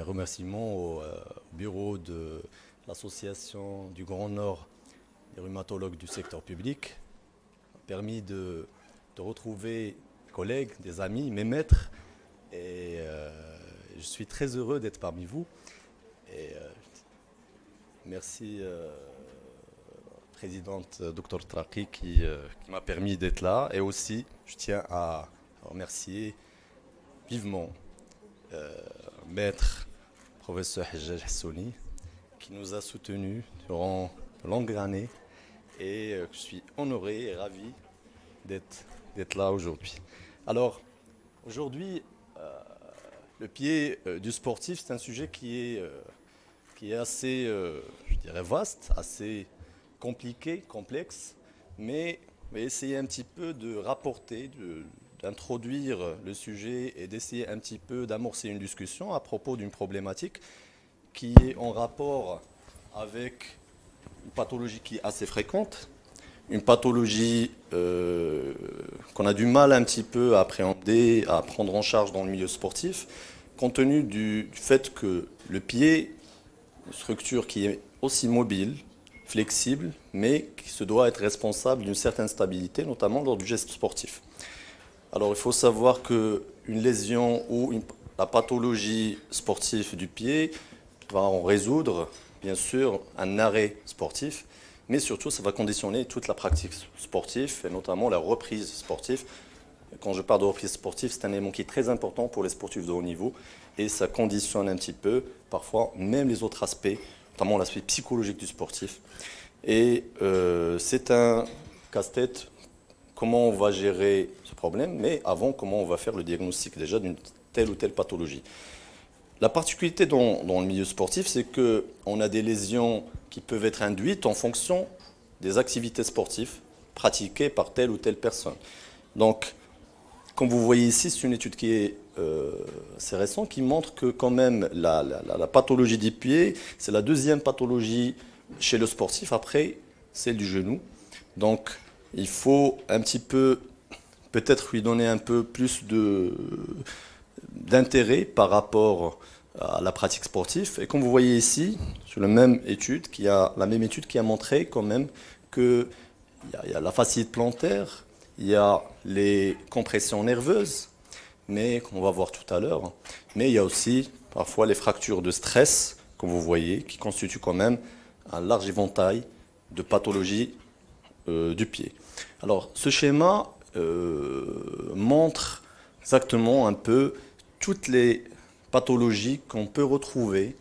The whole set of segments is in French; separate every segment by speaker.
Speaker 1: remerciements au bureau de l'association du Grand Nord des rhumatologues du secteur public. Ça m'a permis de retrouver des collègues, des amis, mes maîtres. Et je suis très heureux d'être parmi vous. Et merci, présidente Dr Traki, qui m'a permis d'être là. Et aussi, je tiens à remercier vivement maître professeur Hajjaj Hassouni, qui nous a soutenus durant de longues années. Et je suis honoré et ravi d'être là aujourd'hui. Alors, aujourd'hui, le pied du sportif, c'est un sujet qui est assez, je dirais, vaste, assez compliqué, complexe, mais on va essayer un petit peu de rapporter, d'introduire le sujet et d'essayer un petit peu d'amorcer une discussion à propos d'une problématique qui est en rapport avec une pathologie qui est assez fréquente, une pathologie qu'on a du mal un petit peu à appréhender, à prendre en charge dans le milieu sportif, compte tenu du fait que le pied, une structure qui est aussi mobile, flexible, mais qui se doit être responsable d'une certaine stabilité, notamment lors du geste sportif. Alors il faut savoir qu'une lésion ou la pathologie sportive du pied va en résoudre, bien sûr, un arrêt sportif, mais surtout ça va conditionner toute la pratique sportive et notamment la reprise sportive. Quand je parle de reprise sportive, c'est un élément qui est très important pour les sportifs de haut niveau et ça conditionne un petit peu, parfois, même les autres aspects, notamment l'aspect psychologique du sportif. Et c'est un casse-tête, comment on va gérer ce problème, mais avant, comment on va faire le diagnostic déjà d'une telle ou telle pathologie. La particularité dans le milieu sportif, c'est qu'on a des lésions qui peuvent être induites en fonction des activités sportives pratiquées par telle ou telle personne. Donc, comme vous voyez ici, c'est une étude qui est assez récente, qui montre que quand même la pathologie du pied, c'est la deuxième pathologie chez le sportif, après celle du genou. Donc, il faut un petit peu, peut-être lui donner un peu plus d'intérêt par rapport à la pratique sportive. Et comme vous voyez ici, sur la même étude qui a montré quand même qu'il y a la fasciite plantaire, il y a les compressions nerveuses, mais qu'on va voir tout à l'heure. Mais il y a aussi parfois les fractures de stress, comme vous voyez, qui constituent quand même un large éventail de pathologies du pied. Alors, ce schéma montre exactement un peu toutes les pathologies qu'on peut retrouver,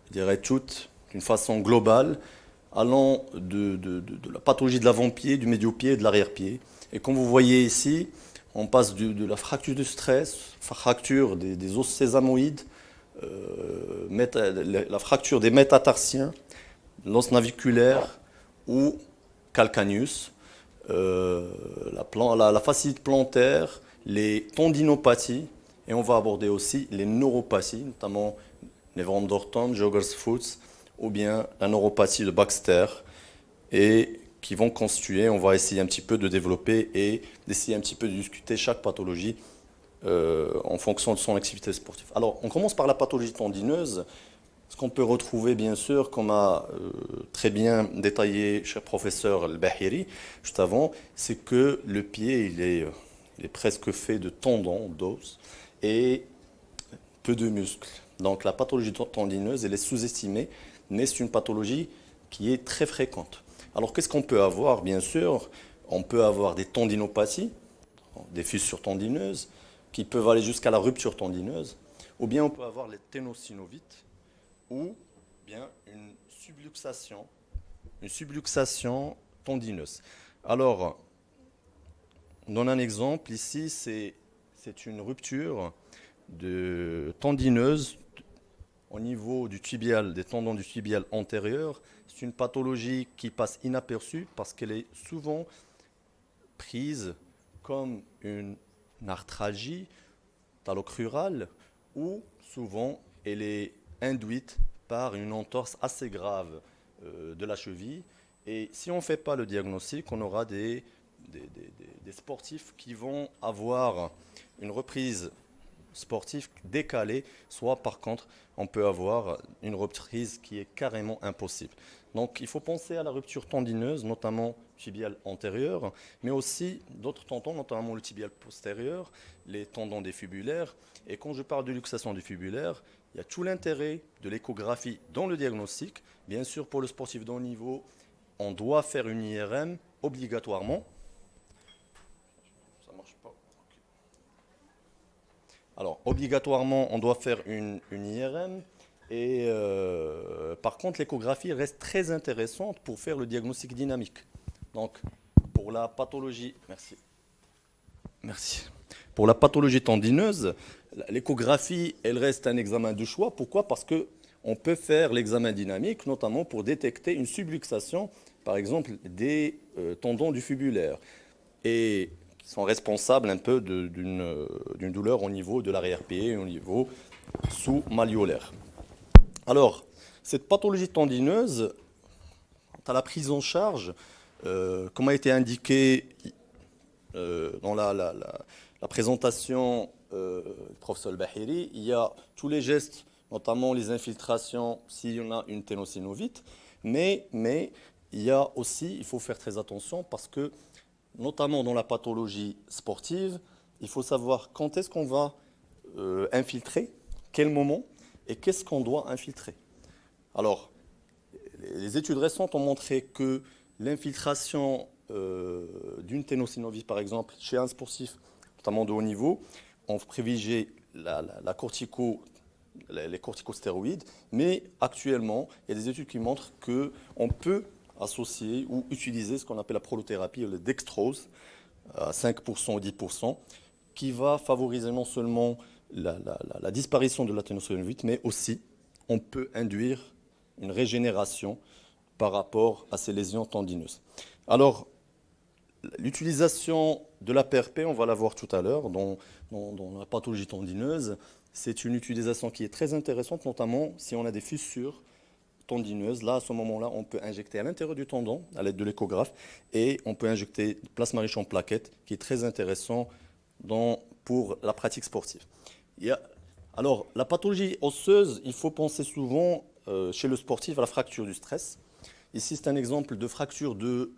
Speaker 1: je dirais toutes d'une façon globale, allant de la pathologie de l'avant-pied, du médio-pied et de l'arrière-pied. Et comme vous voyez ici, on passe de la fracture du stress, fracture des os sésamoïdes, la fracture des métatarsiens, l'os naviculaire ou calcaneus, la fasciite plantaire, les tendinopathies, et on va aborder aussi les neuropathies, notamment névrome d'Orton, Jogger's Foot, ou bien la neuropathie de Baxter, et qui vont constituer, on va essayer un petit peu de développer et d'essayer un petit peu de discuter chaque pathologie en fonction de son activité sportive. Alors, on commence par la pathologie tendineuse. Ce qu'on peut retrouver, bien sûr, comme a très bien détaillé cher professeur El-Bahiri, juste avant, c'est que le pied, il est presque fait de tendons, d'os, et peu de muscles. Donc la pathologie tendineuse, elle est sous-estimée, mais c'est une pathologie qui est très fréquente. Alors qu'est-ce qu'on peut avoir? Bien sûr, on peut avoir des tendinopathies, des fissures tendineuses, qui peuvent aller jusqu'à la rupture tendineuse, ou bien on peut avoir les ténosynovites, ou bien une subluxation tendineuse. Alors, on donne un exemple, ici c'est une rupture de tendineuse au niveau du tibial, des tendons du tibial antérieur. C'est une pathologie qui passe inaperçue parce qu'elle est souvent prise comme une arthralgie talocrurale ou souvent elle est induite par une entorse assez grave de la cheville. Et si on ne fait pas le diagnostic, on aura des sportifs qui vont avoir une reprise sportif décalé, soit par contre, on peut avoir une reprise qui est carrément impossible. Donc il faut penser à la rupture tendineuse, notamment tibiale antérieure, mais aussi d'autres tendons, notamment le tibial postérieur, les tendons défibulaires. Et quand je parle de luxation défibulaire, il y a tout l'intérêt de l'échographie dans le diagnostic. Bien sûr, pour le sportif de haut niveau, on doit faire une IRM obligatoirement. Ça marche pas. Alors, obligatoirement, on doit faire une IRM. Et par contre, l'échographie reste très intéressante pour faire le diagnostic dynamique. Donc, pour la pathologie, merci. Pour la pathologie tendineuse, l'échographie, elle reste un examen de choix. Pourquoi? Parce que on peut faire l'examen dynamique, notamment pour détecter une subluxation, par exemple, des tendons du fibulaire, et qui sont responsables un peu d'une douleur au niveau de l'arrière-pied et au niveau sous-malléolaire. Alors, cette pathologie tendineuse, quant à la prise en charge, comme a été indiqué dans la présentation du professeur Bahiri, il y a tous les gestes, notamment les infiltrations s'il y en a une ténosynovite, mais il y a aussi, il faut faire très attention parce que, notamment dans la pathologie sportive, il faut savoir quand est-ce qu'on va infiltrer, quel moment, et qu'est-ce qu'on doit infiltrer. Alors, les études récentes ont montré que l'infiltration d'une ténosynovite, par exemple, chez un sportif, notamment de haut niveau, on privilégie les corticostéroïdes, mais actuellement, il y a des études qui montrent qu'on peut associer ou utiliser ce qu'on appelle la prolothérapie, le dextrose, à 5% ou 10%, qui va favoriser non seulement la disparition de la ténosynovite, mais aussi on peut induire une régénération par rapport à ces lésions tendineuses. Alors, l'utilisation de la PRP, on va la voir tout à l'heure, dans la pathologie tendineuse, c'est une utilisation qui est très intéressante, notamment si on a des fissures tendineuses. Là, à ce moment-là, on peut injecter à l'intérieur du tendon, à l'aide de l'échographe, et on peut injecter plasma riche en plaquettes, qui est très intéressant pour la pratique sportive. Alors, la pathologie osseuse, il faut penser souvent chez le sportif à la fracture du stress. Ici, c'est un exemple de fracture de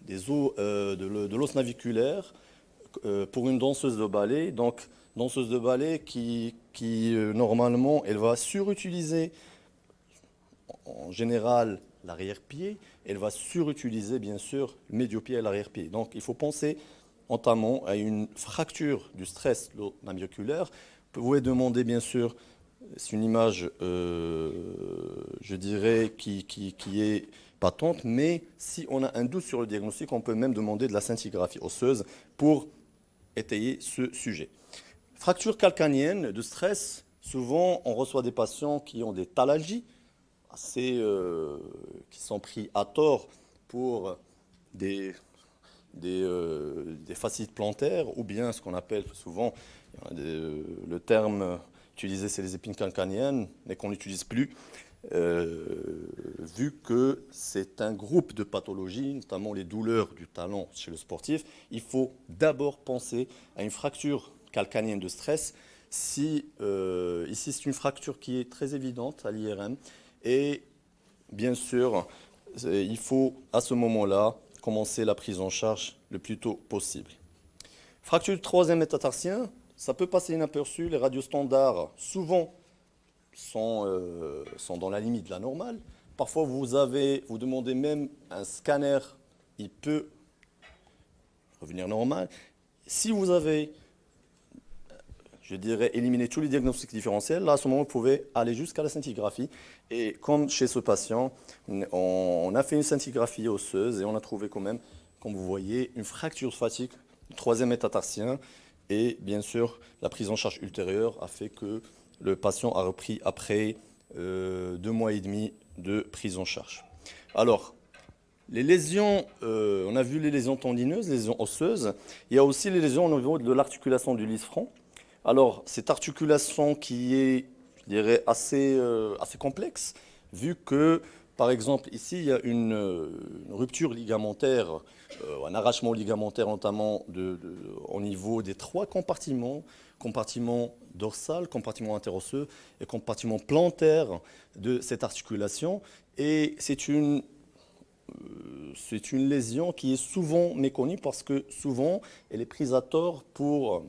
Speaker 1: l'os naviculaire pour une danseuse de ballet. Donc, danseuse de ballet qui normalement, elle va surutiliser en général l'arrière-pied, elle va surutiliser bien sûr le médio-pied et l'arrière-pied. Donc, il faut penser notamment à une fracture du stress naviculaire. Vous pouvez demander bien sûr, c'est une image, je dirais, qui est patente, mais si on a un doute sur le diagnostic, on peut même demander de la scintigraphie osseuse pour étayer ce sujet. Fracture calcanéenne de stress, souvent on reçoit des patients qui ont des thalalgies, qui sont pris à tort pour des fasciites plantaires, ou bien ce qu'on appelle souvent, le terme utilisé c'est les épines calcanéennes, mais qu'on n'utilise plus, vu que c'est un groupe de pathologies, notamment les douleurs du talon chez le sportif. Il faut d'abord penser à une fracture calcanéenne de stress. Ici, c'est une fracture qui est très évidente à l'IRM, et bien sûr, il faut à ce moment-là commencer la prise en charge le plus tôt possible. Fracture du troisième métatarsien, ça peut passer inaperçu. Les radios standards, souvent, sont dans la limite de la normale. Parfois, vous demandez même un scanner, il peut revenir normal. Si vous avez, je dirais, éliminé tous les diagnostics différentiels, là, à ce moment, vous pouvez aller jusqu'à la scintigraphie. Et comme chez ce patient, on a fait une scintigraphie osseuse et on a trouvé quand même, comme vous voyez, une fracture sciatique du troisième métatarsien. Et bien sûr, la prise en charge ultérieure a fait que le patient a repris après 2 mois et demi de prise en charge. Alors, les lésions, on a vu les lésions tendineuses, les lésions osseuses. Il y a aussi les lésions au niveau de l'articulation du lisfranc. Alors, cette articulation qui est, je dirais, assez complexe, vu que Par exemple, ici, il y a une rupture ligamentaire, un arrachement ligamentaire notamment au niveau des trois compartiments, compartiment dorsal, compartiment interosseux et compartiment plantaire de cette articulation. Et c'est une lésion qui est souvent méconnue parce que souvent elle est prise à tort pour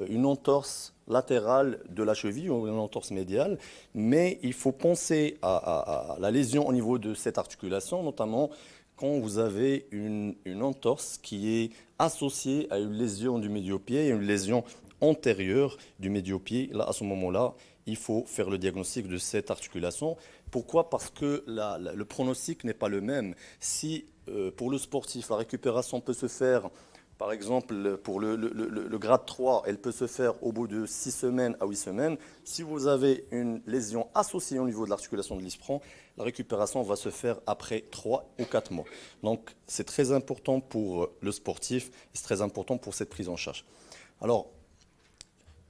Speaker 1: une entorse latérale de la cheville ou une entorse médiale, mais il faut penser à la lésion au niveau de cette articulation, notamment quand vous avez une entorse qui est associée à une lésion du médio-pied et une lésion antérieure du médio-pied. Là, à ce moment-là, il faut faire le diagnostic de cette articulation. Pourquoi? Parce que le pronostic n'est pas le même. Si pour le sportif, la récupération peut se faire, par exemple, pour le grade 3, elle peut se faire au bout de 6 semaines à 8 semaines. Si vous avez une lésion associée au niveau de l'articulation de l'ispron, la récupération va se faire après 3 ou 4 mois. Donc, c'est très important pour le sportif et c'est très important pour cette prise en charge. Alors,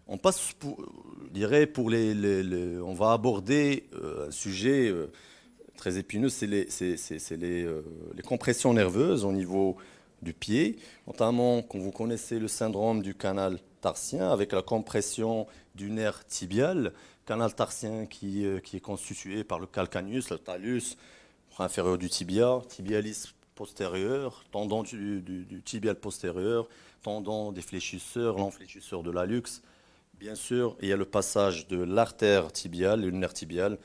Speaker 1: on passe, je dirais, on va aborder un sujet très épineux, c'est les compressions nerveuses au niveau du pied, notamment quand vous connaissez le syndrome du canal tarsien avec la compression du nerf tibial, canal tarsien qui est constitué par le calcaneus, le talus inférieur du tibia, tibialis postérieur, tendon du tibial postérieur, tendon des fléchisseurs, l'enfléchisseur de l'hallux. Bien sûr, il y a le passage de l'artère tibiale, le nerf tibial,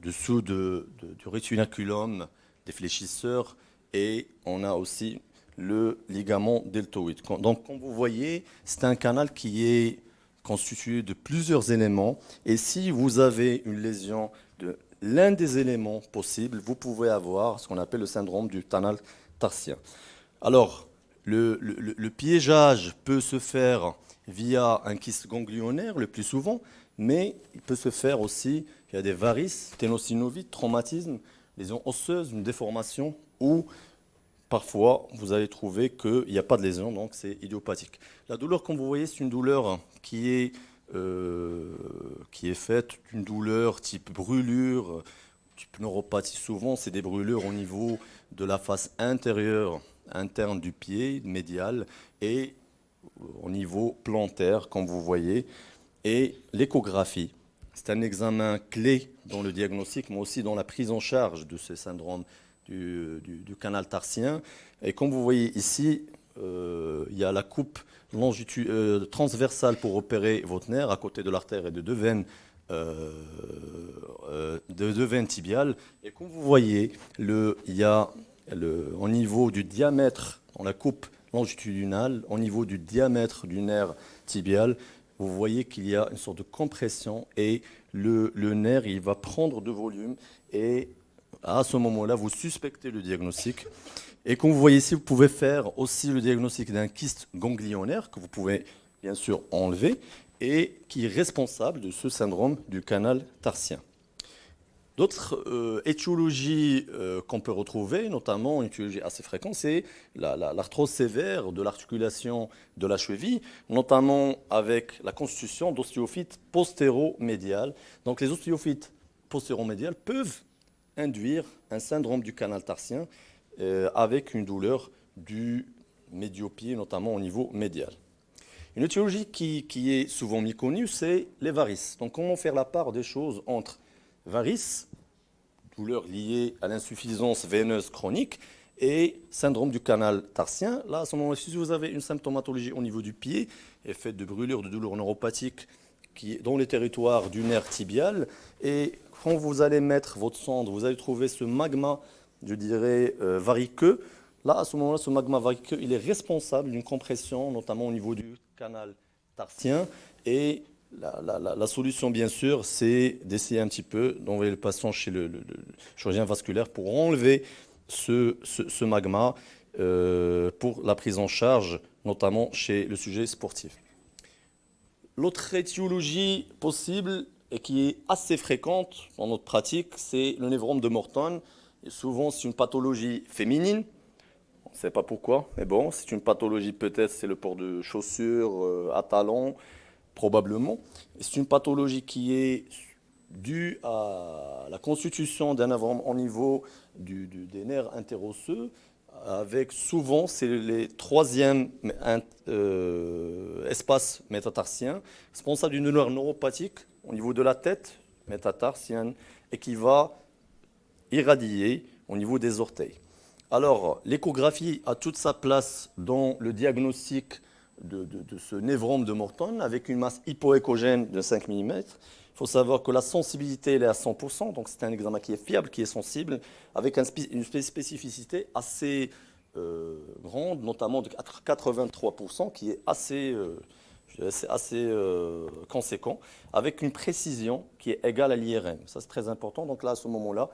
Speaker 1: dessous du rétinaculum des fléchisseurs, et on a aussi le ligament deltoïde. Donc, comme vous voyez, c'est un canal qui est constitué de plusieurs éléments, et si vous avez une lésion de l'un des éléments possibles, vous pouvez avoir ce qu'on appelle le syndrome du canal tarsien. Alors, le piégeage peut se faire via un kyste ganglionnaire le plus souvent, mais il peut se faire aussi via des varices, ténosynovites, traumatismes, lésions osseuses, une déformation, ou parfois vous allez trouver qu'il n'y a pas de lésion, donc c'est idiopathique. La douleur, comme vous voyez, c'est une douleur qui est faite d'une douleur type brûlure, type neuropathie. Souvent, c'est des brûlures au niveau de la face intérieure, interne du pied, médial, et au niveau plantaire, comme vous voyez. Et l'échographie, c'est un examen clé dans le diagnostic, mais aussi dans la prise en charge de ce syndrome du canal tarsien. Et comme vous voyez ici, il y a la coupe transversale pour opérer votre nerf à côté de l'artère et de deux veines tibiales. Et comme vous voyez, il y a au niveau du diamètre, dans la coupe longitudinale, au niveau du diamètre du nerf tibial, vous voyez qu'il y a une sorte de compression et le nerf il va prendre de volume, et à ce moment-là, vous suspectez le diagnostic. Et comme vous voyez ici, vous pouvez faire aussi le diagnostic d'un kyste ganglionnaire que vous pouvez bien sûr enlever et qui est responsable de ce syndrome du canal tarsien. D'autres étiologies qu'on peut retrouver, notamment une étiologie assez fréquente, c'est l'arthrose sévère de l'articulation de la cheville, notamment avec la constitution d'ostéophytes postéromédiales. Donc les ostéophytes postéromédiales peuvent induire un syndrome du canal tarsien avec une douleur du médio-pied, notamment au niveau médial. Une étiologie qui est souvent méconnue, c'est les varices. Donc comment faire la part des choses entre varices, douleur liée à l'insuffisance veineuse chronique, et syndrome du canal tarsien. Là, à ce moment-là, si vous avez une symptomatologie au niveau du pied, et faite de brûlures, de douleurs neuropathiques qui est dans les territoires du nerf tibial, et quand vous allez mettre votre sonde, vous allez trouver ce magma, je dirais, variqueux. Là, à ce moment-là, ce magma variqueux, il est responsable d'une compression, notamment au niveau du canal tarsien, et la solution, bien sûr, c'est d'essayer un petit peu d'envoyer le patient chez le chirurgien vasculaire pour enlever ce magma pour la prise en charge, notamment chez le sujet sportif. L'autre étiologie possible et qui est assez fréquente dans notre pratique, c'est le névrome de Morton. Et souvent, c'est une pathologie féminine. On ne sait pas pourquoi, mais bon, c'est une pathologie, peut-être c'est le port de chaussures à talons, probablement. C'est une pathologie qui est dû à la constitution d'un névrome au niveau des nerfs interosseux, avec souvent, c'est les troisièmes espaces métatarsiens, responsable d'une douleur neuropathique au niveau de la tête métatarsienne et qui va irradier au niveau des orteils. Alors, l'échographie a toute sa place dans le diagnostic de ce névrome de Morton avec une masse hypoéchogène de 5 mm. Il faut savoir que la sensibilité elle est à 100%, donc c'est un examen qui est fiable, qui est sensible, avec une spécificité assez grande, notamment de 83%, qui est assez, conséquent, avec une précision qui est égale à l'IRM. Ça, c'est très important. Donc là, à ce moment-là,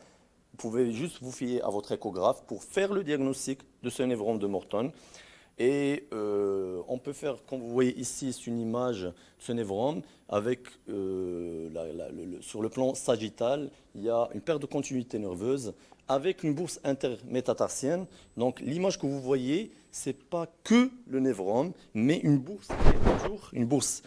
Speaker 1: vous pouvez juste vous fier à votre échographe pour faire le diagnostic de ce névrome de Morton. Et on peut faire, comme vous voyez ici, c'est une image de ce névrome avec, sur le plan sagittal, il y a une perte de continuité nerveuse avec une bourse intermétatarsienne. Donc l'image que vous voyez, ce n'est pas que le névrome, mais une bourse qui est toujours une bourse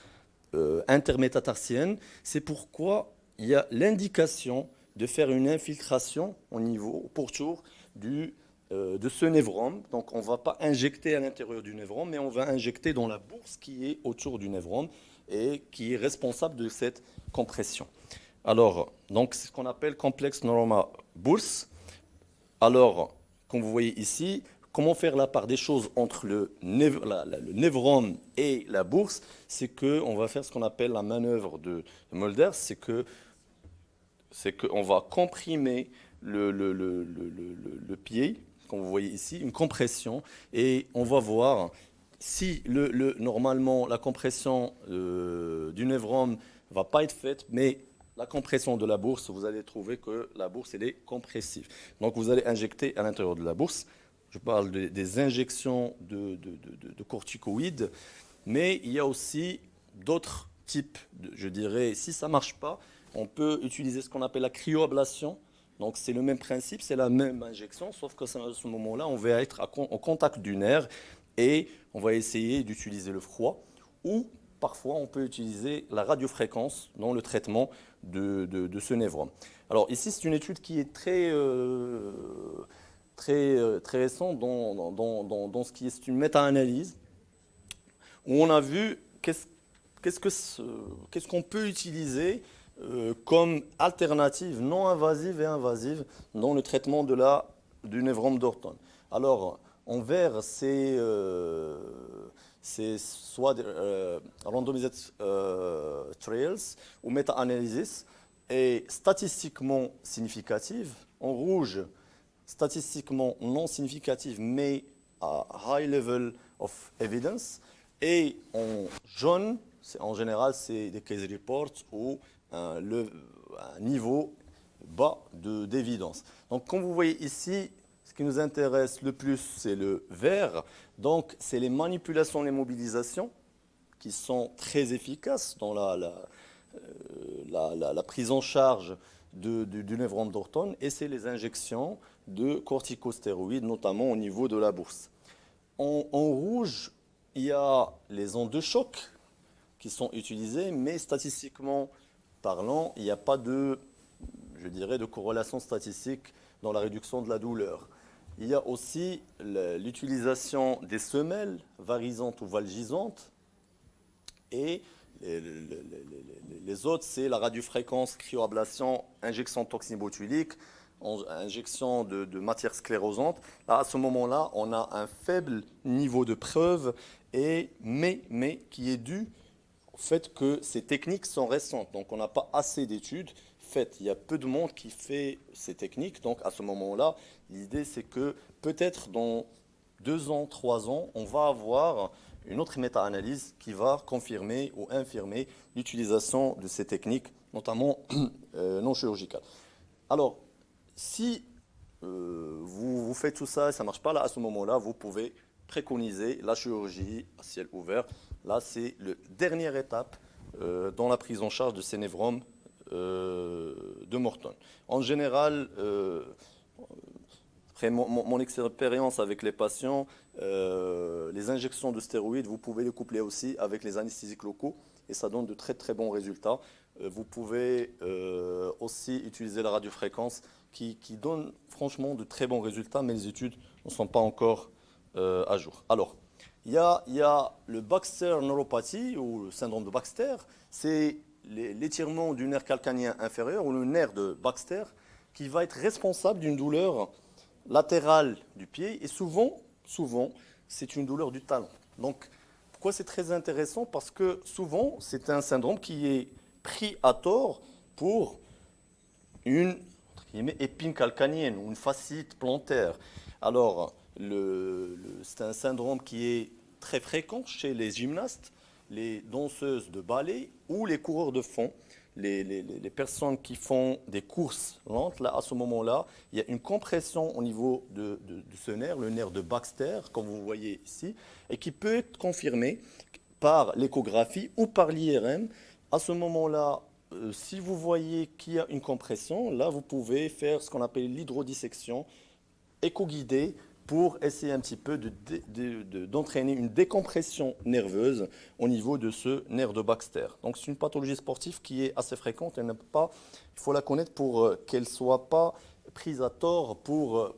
Speaker 1: intermétatarsienne. C'est pourquoi il y a l'indication de faire une infiltration au niveau, pourtour de ce névrome. Donc on ne va pas injecter à l'intérieur du névrome, mais on va injecter dans la bourse qui est autour du névrome et qui est responsable de cette compression. Alors, donc c'est ce qu'on appelle complexe neuroma-bourse. Alors, comme vous voyez ici, comment faire la part des choses entre le névrome et la bourse? C'est qu'on va faire ce qu'on appelle la manœuvre de Mulder, c'est qu'on va comprimer le pied, comme vous voyez ici, une compression, et on va voir si normalement la compression du névrome ne va pas être faite, mais la compression de la bourse, vous allez trouver que la bourse elle est compressive. Donc vous allez injecter à l'intérieur de la bourse. Je parle des injections de corticoïdes, mais il y a aussi d'autres types, je dirais, si ça ne marche pas, on peut utiliser ce qu'on appelle la cryoablation. Donc c'est le même principe, c'est la même injection, sauf qu'à ce moment-là, on va être au contact du nerf et on va essayer d'utiliser le froid. Ou parfois, on peut utiliser la radiofréquence dans le traitement de ce névrome. Alors ici, c'est une étude qui est très récente dans ce qui est une méta-analyse, où on a vu qu'est-ce qu'on peut utiliser comme alternative non invasive et invasive dans le traitement du névrome d'Orton. Alors, en vert, c'est soit randomized trials ou meta-analysis et statistiquement significative. En rouge, statistiquement non significative, mais à high level of evidence. Et en jaune, en général, c'est des case reports ou un niveau bas d'évidence. Donc, comme vous voyez ici, ce qui nous intéresse le plus, c'est le vert. Donc, c'est les manipulations, les mobilisations qui sont très efficaces dans la prise en charge du névrome d'Orton, et c'est les injections de corticostéroïdes, notamment au niveau de la bourse. En rouge, il y a les ondes de choc qui sont utilisées, mais statistiquement parlant, il n'y a pas de corrélation statistique dans la réduction de la douleur. Il y a aussi l'utilisation des semelles varisantes ou valgisantes, et les autres, c'est la radiofréquence, cryoablation, injection de toxine botulique, injection de matière sclérosante. Là, à ce moment-là, on a un faible niveau de preuve, mais qui est dû au fait que ces techniques sont récentes. Donc, on n'a pas assez d'études faites. Il y a peu de monde qui fait ces techniques. Donc, à ce moment-là, l'idée, c'est que peut-être dans 2 ans, 3 ans, on va avoir une autre méta-analyse qui va confirmer ou infirmer l'utilisation de ces techniques, notamment non chirurgicales. Alors, si vous faites tout ça et ça ne marche pas, là, à ce moment-là, vous pouvez préconiser la chirurgie à ciel ouvert. Là, c'est la dernière étape dans la prise en charge de ces névromes de Morton. En général, après mon expérience avec les patients, les injections de stéroïdes, vous pouvez les coupler aussi avec les anesthésiques locaux et ça donne de très très bons résultats Vous pouvez aussi utiliser la radiofréquence qui donne franchement de très bons résultats, mais les études ne sont pas encore à jour. Alors, il y a le Baxter neuropathie ou le syndrome de Baxter, c'est l'étirement du nerf calcanien inférieur ou le nerf de Baxter qui va être responsable d'une douleur latérale du pied et souvent, c'est une douleur du talon. Donc, pourquoi c'est très intéressant? Parce que souvent, c'est un syndrome qui est pris à tort pour une épine calcanienne ou une fasciite plantaire. Alors, c'est un syndrome qui est très fréquent chez les gymnastes, les danseuses de ballet ou les coureurs de fond. Les personnes qui font des courses lentes, là, à ce moment-là, il y a une compression au niveau de ce nerf, le nerf de Baxter, comme vous voyez ici, et qui peut être confirmée par l'échographie ou par l'IRM. À ce moment-là, si vous voyez qu'il y a une compression, là, vous pouvez faire ce qu'on appelle l'hydrodissection éco-guidée pour essayer un petit peu d'entraîner une décompression nerveuse au niveau de ce nerf de Baxter. Donc c'est une pathologie sportive qui est assez fréquente. Il faut la connaître pour qu'elle ne soit pas prise à tort pour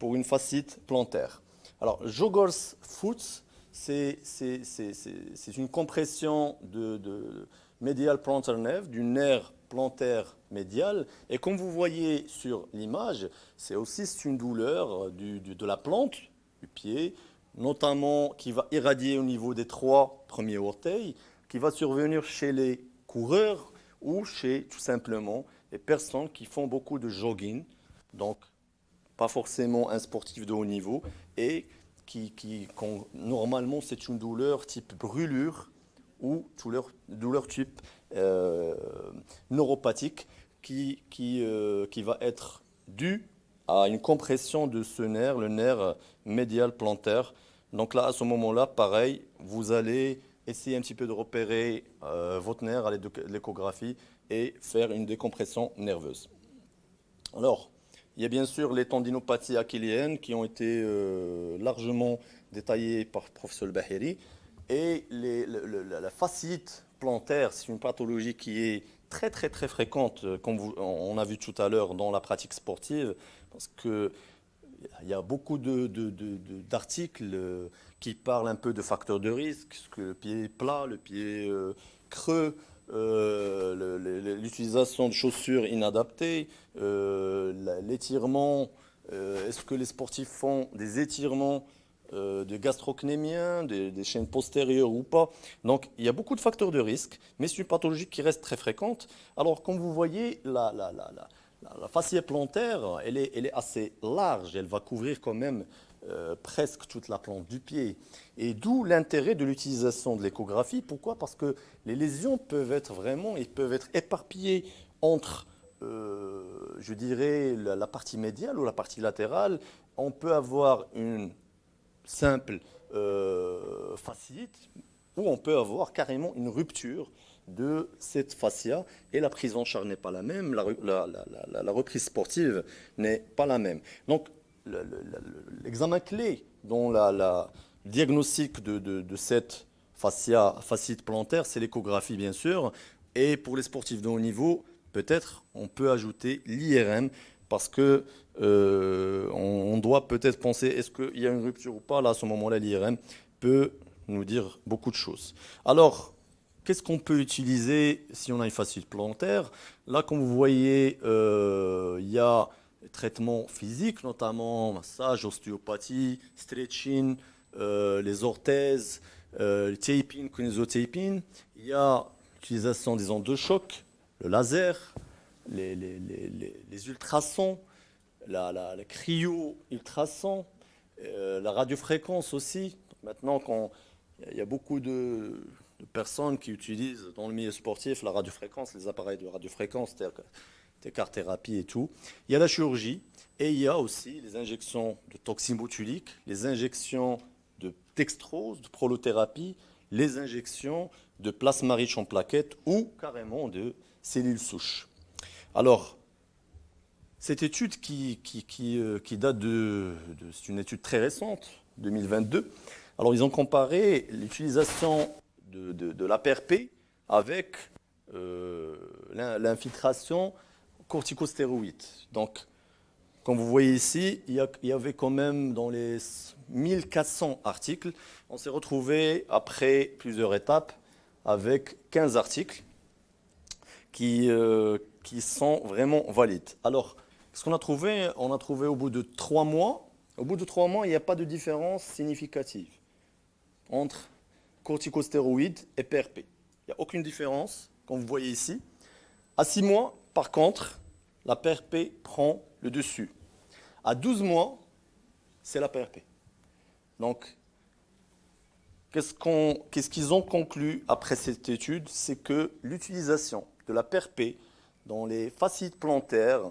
Speaker 1: une fasciite plantaire. Alors, Jogger's foot, c'est une compression de medial plantar nerve, du nerf plantaire médial. Et comme vous voyez sur l'image, c'est aussi une douleur de la plante du pied, notamment qui va irradier au niveau des 3 premiers orteils, qui va survenir chez les coureurs ou chez tout simplement les personnes qui font beaucoup de jogging, donc pas forcément un sportif de haut niveau, et normalement c'est une douleur type brûlure ou douleur type neuropathique qui va être due à une compression de ce nerf, le nerf médial plantaire. Donc là, à ce moment-là, pareil, vous allez essayer un petit peu de repérer votre nerf à l'aide de l'échographie et faire une décompression nerveuse. Alors, il y a bien sûr les tendinopathies achilliennes qui ont été largement détaillées par le professeur Bahiri. Et la fasciite plantaire, c'est une pathologie qui est très très très fréquente, comme on a vu tout à l'heure dans la pratique sportive, parce qu'il y a beaucoup d'articles qui parlent un peu de facteurs de risque, que le pied plat, le pied creux, l'utilisation de chaussures inadaptées, l'étirement, est-ce que les sportifs font des étirements de gastrocnémiens, des chaînes postérieures ou pas. Donc il y a beaucoup de facteurs de risque, mais c'est une pathologie qui reste très fréquente. Alors comme vous voyez, la fascie plantaire, elle est assez large, elle va couvrir quand même presque toute la plante du pied. Et d'où l'intérêt de l'utilisation de l'échographie. Pourquoi? Parce que les lésions peuvent être éparpillées entre, je dirais, la partie médiale ou la partie latérale. On peut avoir une simple fasciite, ou on peut avoir carrément une rupture de cette fascia et la prise en charge n'est pas la même, la reprise sportive n'est pas la même. Donc l'examen clé dans le diagnostic de cette fasciite plantaire, c'est l'échographie bien sûr, et pour les sportifs de haut niveau, peut-être on peut ajouter l'IRM parce que on doit peut-être penser est-ce qu'il y a une rupture ou pas. Là, à ce moment-là, l'IRM peut nous dire beaucoup de choses. Alors, qu'est-ce qu'on peut utiliser si on a une fasciite plantaire? Là, comme vous voyez, il y a des traitements physiques, notamment massage, ostéopathie, stretching, les orthèses, le taping, kinésotaping. Il y a l'utilisation des ondes de choc, le laser, les ultrasons, la cryo-ultrason, la radiofréquence aussi. Maintenant, il y a beaucoup de personnes qui utilisent dans le milieu sportif la radiofréquence, les appareils de radiofréquence, car-thérapie et tout. Il y a la chirurgie et il y a aussi les injections de toxines botuliques, les injections de dextrose, de prolothérapie, les injections de plasma riche en plaquettes ou carrément de cellules souches. Alors, cette étude qui date c'est une étude très récente, 2022. Alors, ils ont comparé l'utilisation de la PRP avec l'infiltration corticostéroïde. Donc, comme vous voyez ici, il y avait quand même dans les 1400 articles, on s'est retrouvé après plusieurs étapes avec 15 articles qui sont vraiment valides. Alors, ce qu'on a trouvé, on a trouvé au bout de 3 mois, il n'y a pas de différence significative entre corticostéroïdes et PRP. Il n'y a aucune différence, comme vous voyez ici. À 6 mois, par contre, la PRP prend le dessus. À 12 mois, c'est la PRP. Donc, qu'est-ce qu'ils ont conclu après cette étude? C'est que l'utilisation de la PRP dans les fasciites plantaires,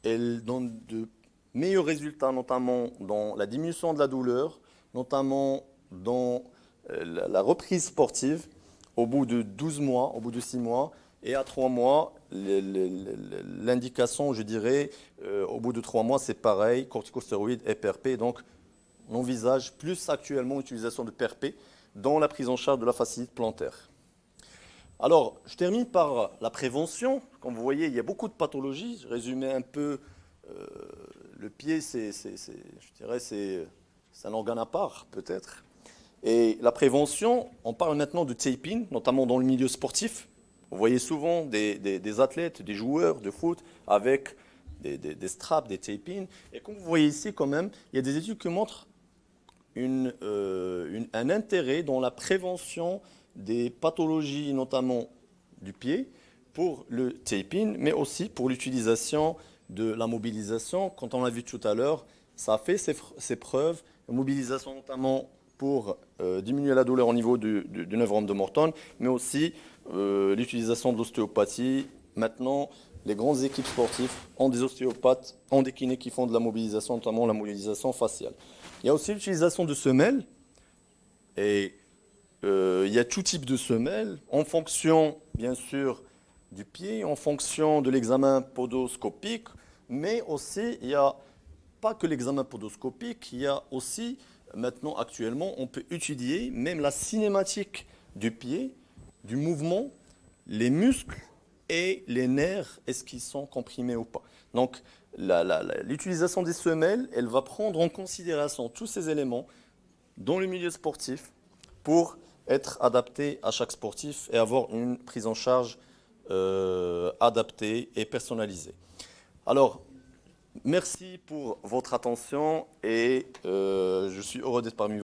Speaker 1: elle donne de meilleurs résultats, notamment dans la diminution de la douleur, notamment dans la reprise sportive, au bout de 12 mois, au bout de 6 mois, et à 3 mois, l'indication, je dirais, au bout de 3 mois, c'est pareil, corticostéroïdes et PRP. Donc, on envisage plus actuellement l'utilisation de PRP dans la prise en charge de la fasciite plantaire. Alors, je termine par la prévention. Comme vous voyez, il y a beaucoup de pathologies. Je résumais un peu, le pied, je dirais, c'est un organe à part, peut-être. Et la prévention, on parle maintenant de taping, notamment dans le milieu sportif. Vous voyez souvent des athlètes, des joueurs de foot avec des straps, des tapings. Et comme vous voyez ici, quand même, il y a des études qui montrent un intérêt dans la prévention des pathologies, notamment du pied, pour le taping, mais aussi pour l'utilisation de la mobilisation. Quand on l'a vu tout à l'heure, ça a fait ses preuves. La mobilisation notamment pour diminuer la douleur au niveau du neurone de Morton, mais aussi l'utilisation de l'ostéopathie. Maintenant, les grandes équipes sportives ont des ostéopathes, ont des kinés qui font de la mobilisation, notamment la mobilisation faciale. Il y a aussi l'utilisation de semelles, et il y a tout type de semelles, en fonction, bien sûr, du pied, en fonction de l'examen podoscopique, mais aussi, il n'y a pas que l'examen podoscopique, il y a aussi, maintenant, actuellement, on peut étudier même la cinématique du pied, du mouvement, les muscles et les nerfs, est-ce qu'ils sont comprimés ou pas. Donc, l'utilisation des semelles, elle va prendre en considération tous ces éléments dans le milieu sportif pour être adapté à chaque sportif et avoir une prise en charge adaptée et personnalisée. Alors, merci pour votre attention et je suis heureux d'être parmi vous.